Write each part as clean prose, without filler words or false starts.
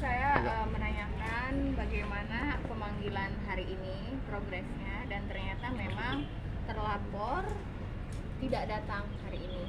saya menanyakan bagaimana pemanggilan hari ini, progresnya, dan ternyata memang terlapor tidak datang hari ini.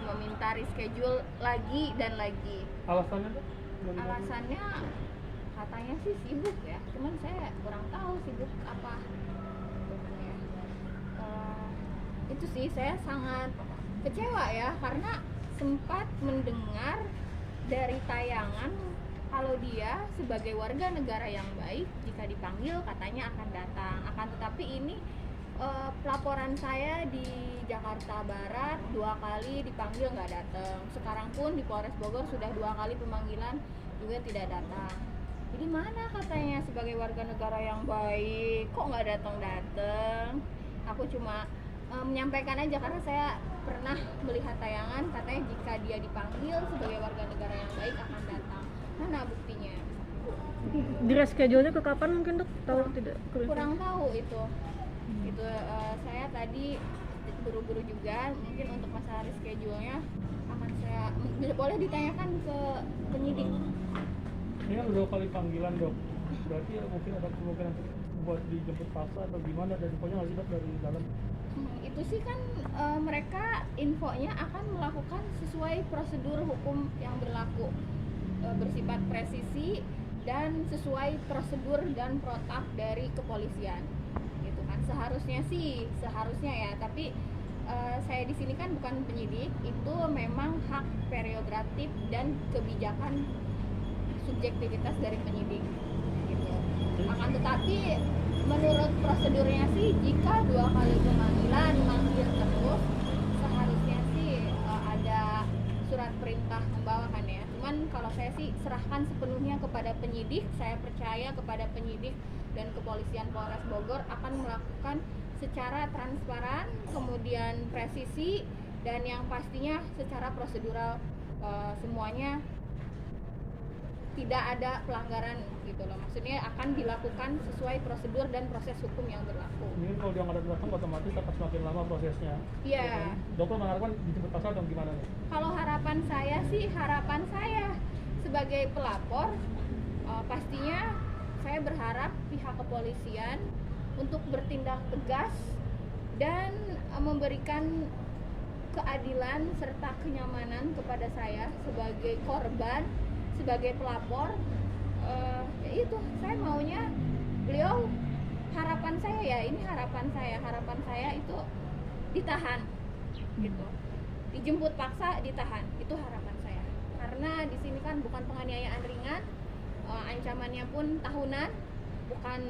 Meminta reschedule lagi dan lagi. Alasannya tuh? Alasannya katanya sih sibuk ya, cuman saya kurang tahu sibuk apa. Itu sih saya sangat kecewa ya, karena sempat mendengar dari tayangan kalau dia sebagai warga negara yang baik jika dipanggil katanya akan datang, akan tetapi ini pelaporan saya di Jakarta Barat 2 kali dipanggil nggak datang. Sekarang pun di Polres Bogor sudah 2 kali pemanggilan juga tidak datang. Jadi mana katanya sebagai warga negara yang baik kok nggak datang? Aku cuma menyampaikan aja karena saya pernah melihat tayangan katanya jika dia dipanggil sebagai warga negara yang baik akan datang. Mana buktinya? Di reschedule-nya ke kapan mungkin dok? Tahu tidak? Kurang tahu itu. Saya tadi buru-buru juga, mungkin untuk masalah reschedule-nya akan saya boleh ditanyakan ke penyidik. Ini kan udah kali panggilan dok, berarti ya mungkin ada kemungkinan buat dijemput paksa atau gimana, dan infonya nggak sih dok dari dalam? Itu sih kan mereka infonya akan melakukan sesuai prosedur hukum yang berlaku, bersifat presisi dan sesuai prosedur dan protap dari kepolisian. Seharusnya ya, tapi saya di sini kan bukan penyidik, itu memang hak prerogatif dan kebijakan subjektivitas dari penyidik gitu. Akan tetapi menurut prosedurnya sih jika 2 kali pemanggilan manggil terus seharusnya sih ada surat perintah membawakan ya. Cuman kalau saya sih serahkan sepenuhnya kepada penyidik, saya percaya kepada penyidik dan kepolisian Polres Bogor akan melakukan secara transparan, kemudian presisi, dan yang pastinya secara prosedural semuanya tidak ada pelanggaran gitu loh. Maksudnya akan dilakukan sesuai prosedur dan proses hukum yang berlaku. Ini kalau dia nggak datang otomatis akan semakin lama prosesnya. Iya. Dokter mengharapkan dijemput paksa atau gimana nih? Kalau harapan saya sebagai pelapor pastinya saya berharap pihak kepolisian untuk bertindak tegas dan memberikan keadilan serta kenyamanan kepada saya sebagai korban, sebagai pelapor. Ya itu, saya maunya beliau, harapan saya itu ditahan gitu, dijemput paksa, ditahan, itu harapan saya. Karena di sini kan bukan penganiayaan ringan, ancamannya pun tahunan, bukan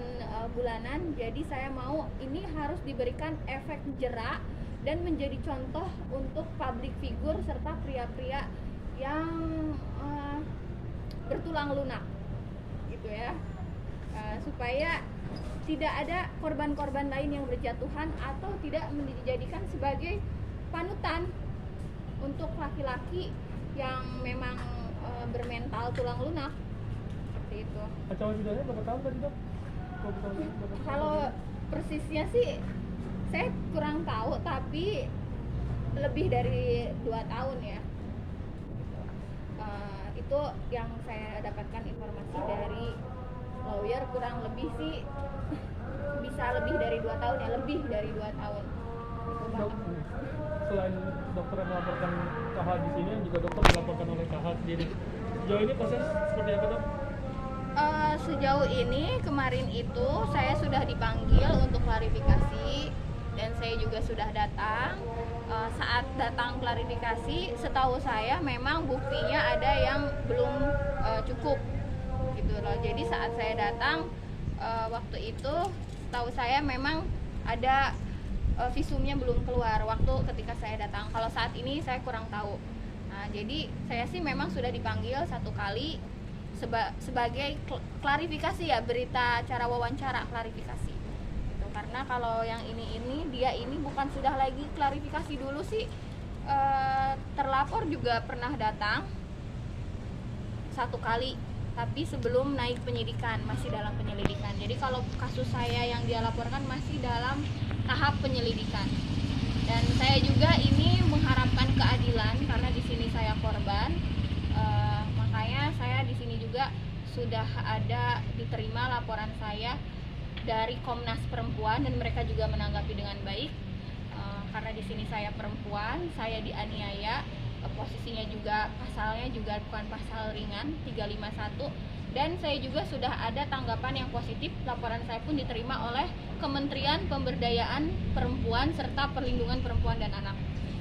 bulanan. Jadi saya mau ini harus diberikan efek jerak dan menjadi contoh untuk public figure serta pria-pria yang bertulang lunak gitu ya, supaya tidak ada korban-korban lain yang berjatuhan atau tidak dijadikan sebagai panutan untuk laki-laki yang memang bermental tulang lunak seperti itu. Ancaman pidananya berapa tahun tadi dok? Kalau persisnya sih saya kurang tahu, tapi lebih dari 2 tahun ya. Itu yang saya dapatkan informasi dari lawyer, kurang lebih sih bisa lebih dari 2 tahun ya, lebih dari 2 tahun. Dok, selain dokter yang melaporkan KH di sini, juga dokter dilaporkan oleh KH sendiri. Sejauh ini proses seperti apa dok? Sejauh ini kemarin itu saya sudah dipanggil untuk klarifikasi dan saya juga sudah datang. Saat datang klarifikasi, setahu saya memang buktinya ada yang belum cukup gitu loh. Jadi saat saya datang waktu itu, setahu saya memang ada visumnya belum keluar waktu ketika saya datang. Kalau saat ini saya kurang tahu. Nah, jadi saya sih memang sudah dipanggil 1 kali sebagai klarifikasi ya, berita acara wawancara klarifikasi gitu. Karena kalau yang ini dia ini bukan sudah lagi klarifikasi dulu sih, terlapor juga pernah datang 1 kali, tapi sebelum naik penyidikan, masih dalam penyelidikan. Jadi kalau kasus saya yang dia laporkan masih dalam tahap penyelidikan. Dan saya juga ini mengharapkan keadilan karena di sini saya korban. Makanya saya di sini juga sudah ada diterima laporan saya dari Komnas Perempuan dan mereka juga menanggapi dengan baik. Karena di sini saya perempuan, saya dianiaya, posisinya juga pasalnya juga bukan pasal ringan 351, dan saya juga sudah ada tanggapan yang positif. Laporan saya pun diterima oleh Kementerian Pemberdayaan Perempuan serta Perlindungan Perempuan dan Anak.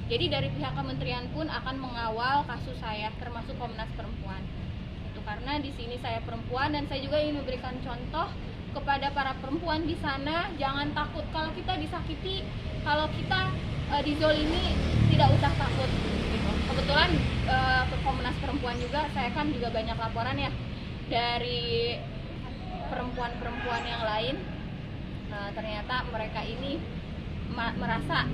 Jadi dari pihak kementerian pun akan mengawal kasus saya, termasuk Komnas Perempuan. Itu karena di sini saya perempuan dan saya juga ingin memberikan contoh kepada para perempuan di sana, jangan takut kalau kita disakiti, kalau kita dizolimi, tidak usah takut gitu. Kebetulan ke Komnas Perempuan juga saya kan juga banyak laporan ya dari perempuan-perempuan yang lain. Ternyata mereka ini merasa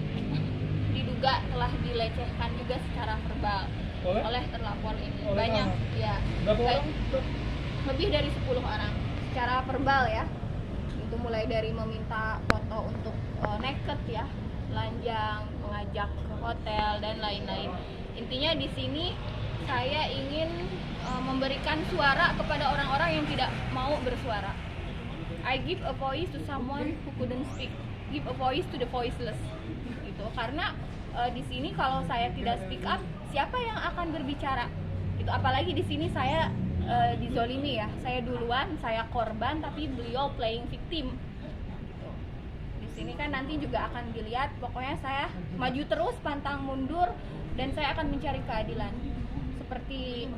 diduga telah dilecehkan juga secara verbal oleh terlapor ini. Banyak ya, lebih dari 10 orang secara verbal ya. Itu mulai dari meminta foto untuk naked ya, telanjang, mengajak ke hotel dan lain-lain. Intinya di sini saya ingin memberikan suara kepada orang-orang yang tidak mau bersuara. I give a voice to someone who couldn't speak. Give a voice to the voiceless. Gitu. Karena di sini kalau saya tidak speak up, siapa yang akan berbicara? Itu apalagi di sini saya dizolimi ya. Saya duluan, saya korban, tapi beliau playing victim. Gitu. Di sini kan nanti juga akan dilihat. Pokoknya saya maju terus, pantang mundur, dan saya akan mencari keadilan. Seperti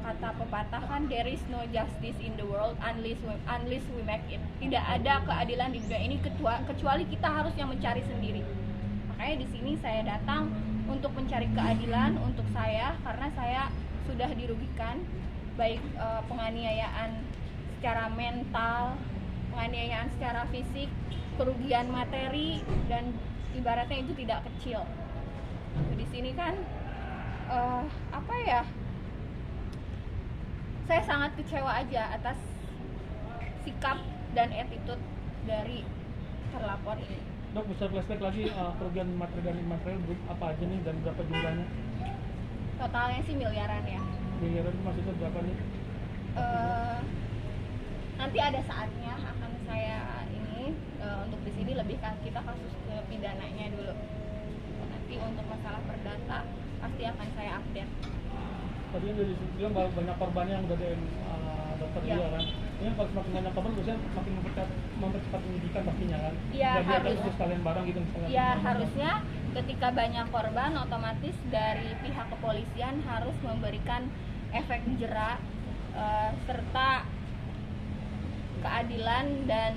kata pepatah kan, there is no justice in the world unless we make it. Tidak ada keadilan di dunia ini kecuali kita harus yang mencari sendiri. Makanya di sini saya datang untuk mencari keadilan untuk saya, karena saya sudah dirugikan, baik penganiayaan secara mental, penganiayaan secara fisik, kerugian materi, dan ibaratnya itu tidak kecil. Di sini kan apa ya, saya sangat kecewa aja atas sikap dan attitude dari terlapor ini. Dok, bisa flashback lagi kerugian materi dan imaterial apa aja nih dan berapa jumlahnya? Totalnya sih miliaran ya. Miliaran maksudnya berapa nih? Nanti ada saatnya akan saya ini untuk di sini lebih kita kasus ke pidananya dulu. Nanti untuk masalah perdata pasti akan saya update. Tadi dari bilang banyak korban yang udah dari dokter Ya. juga kan. Ini kalau semakin banyak korban biasanya makin mempercepat penyidikan pastinya kan. Iya, jadi harus. ada sekalian barang gitu misalnya. Ya harusnya ketika banyak korban otomatis dari pihak kepolisian harus memberikan efek jera serta keadilan, dan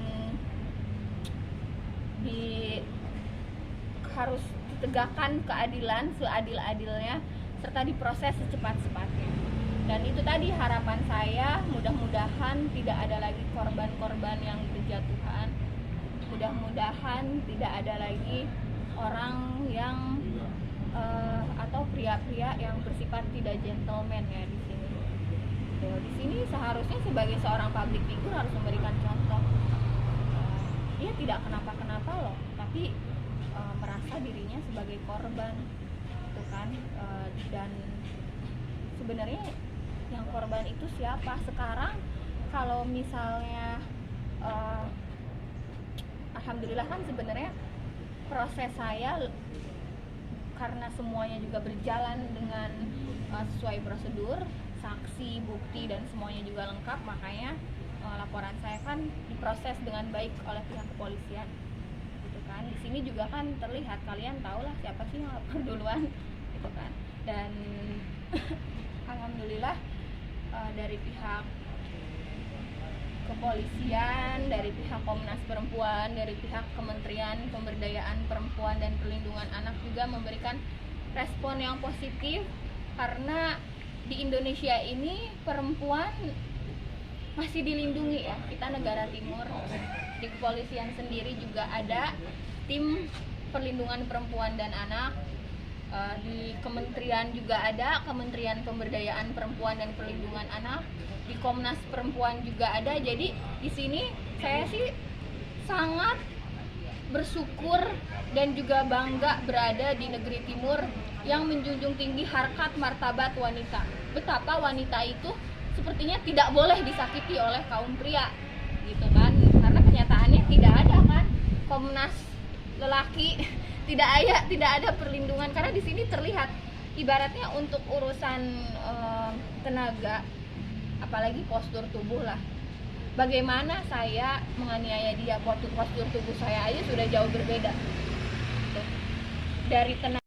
harus ditegakkan keadilan seadil-adilnya serta diproses secepat-cepatnya. Dan itu tadi harapan saya, mudah-mudahan tidak ada lagi korban-korban yang berjatuhan, mudah-mudahan tidak ada lagi orang yang atau pria-pria yang bersifat tidak gentleman ya di sini. Di sini seharusnya sebagai seorang public figure harus memberikan contoh. Dia tidak kenapa-kenapa loh, tapi merasa dirinya sebagai korban, gitu kan. Dan sebenarnya yang korban itu siapa? Sekarang kalau misalnya alhamdulillah kan sebenarnya proses saya karena semuanya juga berjalan dengan sesuai prosedur, saksi, bukti dan semuanya juga lengkap, makanya laporan saya kan diproses dengan baik oleh pihak kepolisian, gitu kan. Di sini juga kan terlihat, kalian tahu lah siapa sih yang lapor duluan, gitu kan. Dan alhamdulillah dari pihak kepolisian, dari pihak Komnas Perempuan, dari pihak Kementerian Pemberdayaan Perempuan dan Perlindungan Anak juga memberikan respon yang positif, karena di Indonesia ini perempuan masih dilindungi ya. Kita negara timur, di kepolisian sendiri juga ada tim perlindungan perempuan dan anak, di kementerian juga ada Kementerian Pemberdayaan Perempuan dan Perlindungan Anak, di Komnas Perempuan juga ada. Jadi di sini saya sih sangat bersyukur dan juga bangga berada di negeri timur yang menjunjung tinggi harkat martabat wanita. Betapa wanita itu sepertinya tidak boleh disakiti oleh kaum pria gitu kan, karena kenyataannya tidak ada kan Komnas lelaki tidak ada perlindungan, karena di sini terlihat ibaratnya untuk urusan tenaga, apalagi postur tubuh lah, bagaimana saya menganiaya dia, postur tubuh saya aja sudah jauh berbeda dari tenaga